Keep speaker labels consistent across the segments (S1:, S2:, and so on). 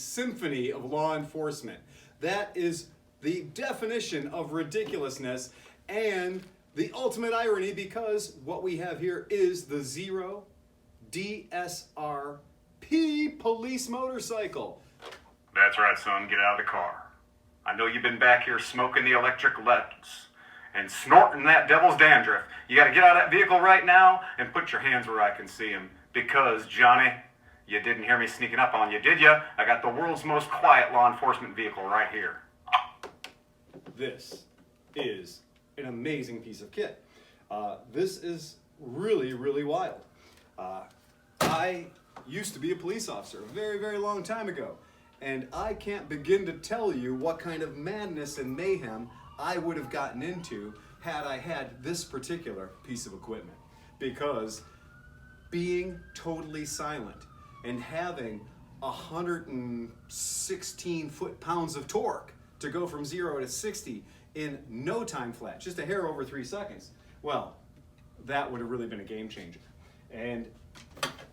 S1: symphony of law enforcement. That is the definition of ridiculousness and the ultimate irony, because what we have here is the Zero DSRP police motorcycle.
S2: That's right, son. Get out of the car. I know you've been back here smoking the electric leads and snorting that devil's dandruff. You got to get out of that vehicle right now and put your hands where I can see them. Because, Johnny, you didn't hear me sneaking up on you, did you? I got the world's most quiet law enforcement vehicle right here.
S1: This is an amazing piece of kit. This is really, really wild. I used to be a police officer a very, very long time ago, and I can't begin to tell you what kind of madness and mayhem I would have gotten into had I had this particular piece of equipment. Because being totally silent and having 116 foot-pounds of torque to go from 0 to 60 in no time flat, just a hair over 3 seconds, well, that would have really been a game changer. And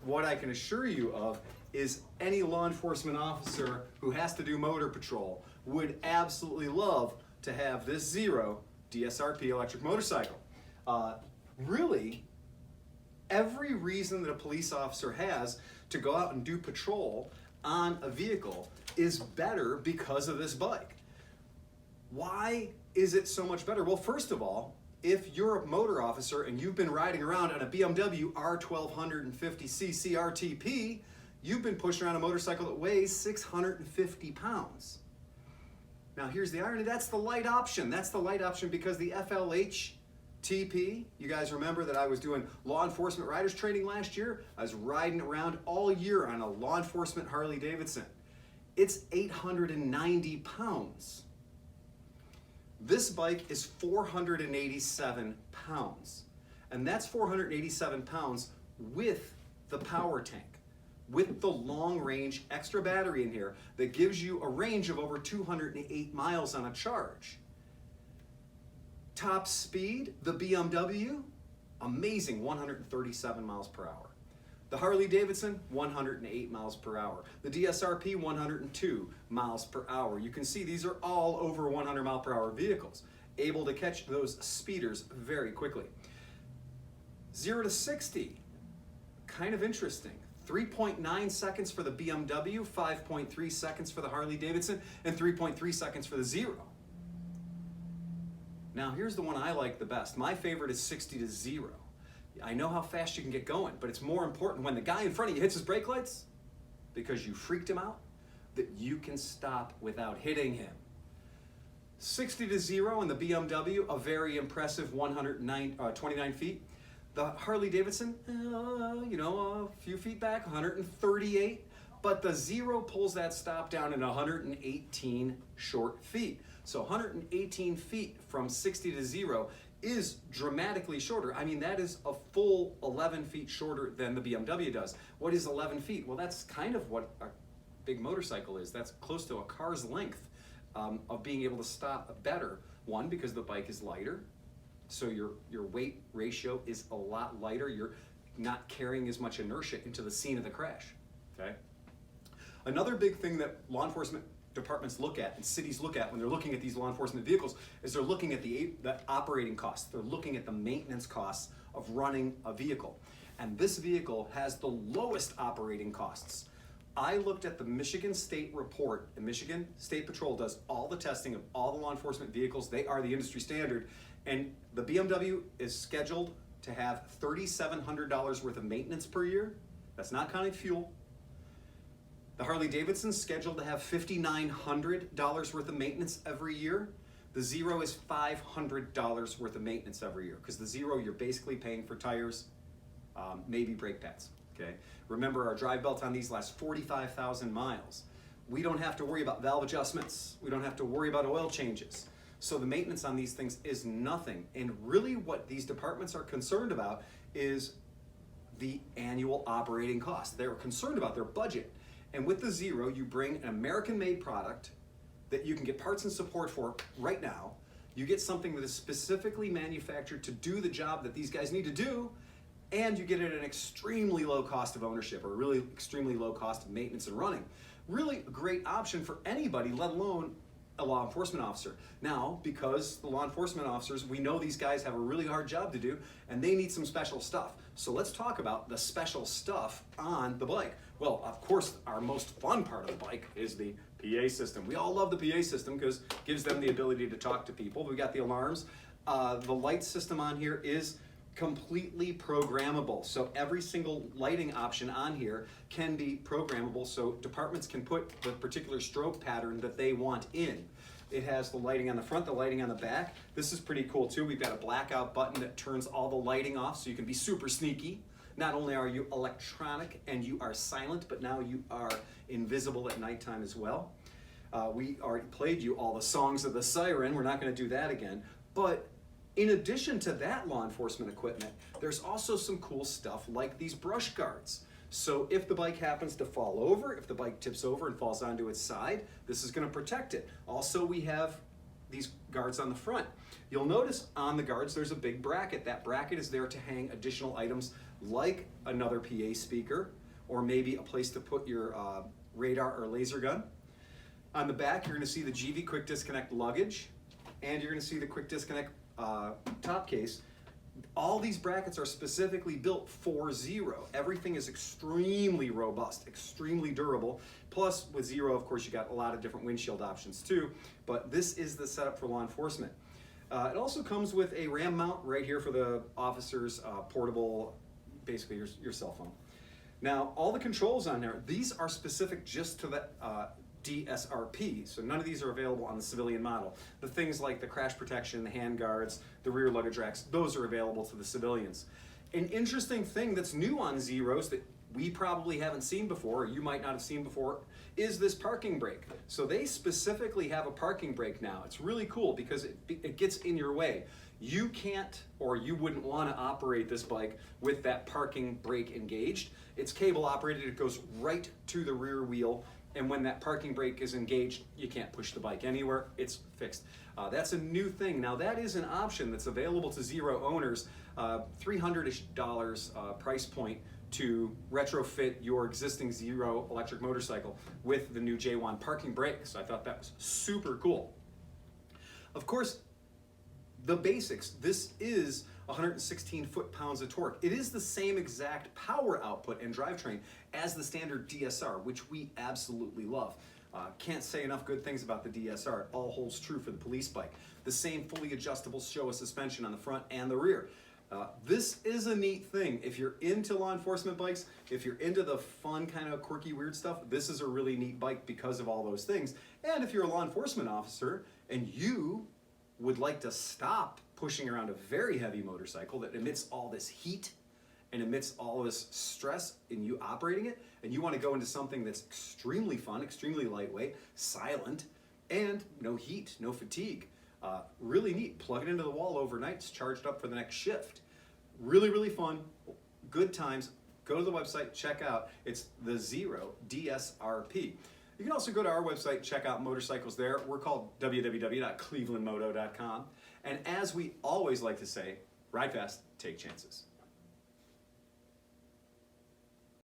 S1: what I can assure you of is any law enforcement officer who has to do motor patrol would absolutely love to have this Zero DSRP electric motorcycle. Really, every reason that a police officer has to go out and do patrol on a vehicle is better because of this bike. Why is it so much better? Well, first of all, if you're a motor officer and you've been riding around on a BMW R1250 RTP, you've been pushing around a motorcycle that weighs 650 pounds. Now here's the irony, that's the light option. That's the light option because the FLHTP, you guys remember that I was doing law enforcement riders training last year? I was riding around all year on a law enforcement Harley Davidson. It's 890 pounds. This bike is 487 pounds. And that's 487 pounds with the power tank, with the long range extra battery in here that gives you a range of over 208 miles on a charge. Top speed, the BMW, amazing, 137 miles per hour. The Harley Davidson, 108 miles per hour. The DSRP, 102 miles per hour. You can see these are all over 100 mile per hour vehicles, able to catch those speeders very quickly. 0 to 60, kind of interesting. 3.9 seconds for the BMW, 5.3 seconds for the Harley Davidson, and 3.3 seconds for the Zero. Now here's the one I like the best. My favorite is 60 to 0. I know how fast you can get going, but it's more important when the guy in front of you hits his brake lights, because you freaked him out, that you can stop without hitting him. 60 to 0 in the BMW, a very impressive 29 feet. The Harley Davidson, a few feet back, 138, but the Zero pulls that stop down in 118 short feet. So 118 feet from 60 to 0 is dramatically shorter. I mean, that is a full 11 feet shorter than the BMW does. What is 11 feet? Well, that's kind of what a big motorcycle is. That's close to a car's length of being able to stop better. One, because the bike is lighter, so your weight ratio is a lot lighter. You're not carrying as much inertia into the scene of the crash, okay? Another big thing that law enforcement departments look at and cities look at when they're looking at these law enforcement vehicles is they're looking at the operating costs. They're looking at the maintenance costs of running a vehicle. And this vehicle has the lowest operating costs. I looked at the Michigan State report, and Michigan State Patrol does all the testing of all the law enforcement vehicles. They are the industry standard. And the BMW is scheduled to have $3,700 worth of maintenance per year. That's not counting fuel. The Harley Davidson's scheduled to have $5,900 worth of maintenance every year. The Zero is $500 worth of maintenance every year, because the Zero, you're basically paying for tires, maybe brake pads, okay? Remember, our drive belt on these lasts 45,000 miles. We don't have to worry about valve adjustments. We don't have to worry about oil changes. So the maintenance on these things is nothing. And really what these departments are concerned about is the annual operating cost. They're concerned about their budget. And with the Zero, you bring an American-made product that you can get parts and support for right now. You get something that is specifically manufactured to do the job that these guys need to do, and you get it at an extremely low cost of ownership, or really extremely low cost of maintenance and running. Really a great option for anybody, let alone a law enforcement officer. Now, because the law enforcement officers, we know these guys have a really hard job to do and they need some special stuff. So let's talk about the special stuff on the bike. Well, of course, our most fun part of the bike is the PA system. We all love the PA system because it gives them the ability to talk to people. We got the alarms. The light system on here is completely programmable. So every single lighting option on here can be programmable, so departments can put the particular strobe pattern that they want in. It has the lighting on the front, the lighting on the back. This is pretty cool too. We've got a blackout button that turns all the lighting off so you can be super sneaky. Not only are you electronic and you are silent, but now you are invisible at nighttime as well. We already played you all the songs of the siren. We're not going to do that again. But in addition to that law enforcement equipment, there's also some cool stuff like these brush guards. So if the bike happens to fall over, if the bike tips over and falls onto its side, this is going to protect it. Also, we have these guards on the front. You'll notice on the guards there's a big bracket. That bracket is there to hang additional items like another PA speaker or maybe a place to put your radar or laser gun. On the back, you're going to see the GV Quick Disconnect luggage, and you're going to see the Quick Disconnect top case. All these brackets are specifically built for Zero. Everything is extremely robust, extremely durable. Plus, with Zero, of course, you got a lot of different windshield options too, but this is the setup for law enforcement. It also comes with a RAM mount right here for the officer's portable, basically your cell phone. Now, all the controls on there, these are specific just to the DSRP, so none of these are available on the civilian model. The things like the crash protection, the hand guards, the rear luggage racks, those are available to the civilians. An interesting thing that's new on Zeros that we probably haven't seen before, or you might not have seen before, is this parking brake. So they specifically have a parking brake now. It's really cool because it gets in your way. You can't, or you wouldn't want to operate this bike with that parking brake engaged. It's cable operated, it goes right to the rear wheel. And when that parking brake is engaged, you can't push the bike anywhere, it's fixed. That's a new thing. Now that is an option that's available to Zero owners, $300-ish price point to retrofit your existing Zero electric motorcycle with the new J1 parking brake. So I thought that was super cool. Of course, the basics, this is 116 foot-pounds of torque. It is the same exact power output and drivetrain as the standard DSR, which we absolutely love. Can't say enough good things about the DSR. It all holds true for the police bike. The same fully adjustable Showa suspension on the front and the rear. This is a neat thing. If you're into law enforcement bikes, if you're into the fun kind of quirky weird stuff, this is a really neat bike because of all those things. And if you're a law enforcement officer and you would like to stop pushing around a very heavy motorcycle that emits all this heat and emits all this stress in you operating it, and you want to go into something that's extremely fun, extremely lightweight, silent, and no heat, no fatigue. Really neat. Plug it into the wall overnight, it's charged up for the next shift. Really, really fun, good times. Go to the website, check out. It's the Zero DSRP. You can also go to our website, check out motorcycles there. We're called www.clevelandmoto.com. And as we always like to say, ride fast, take chances.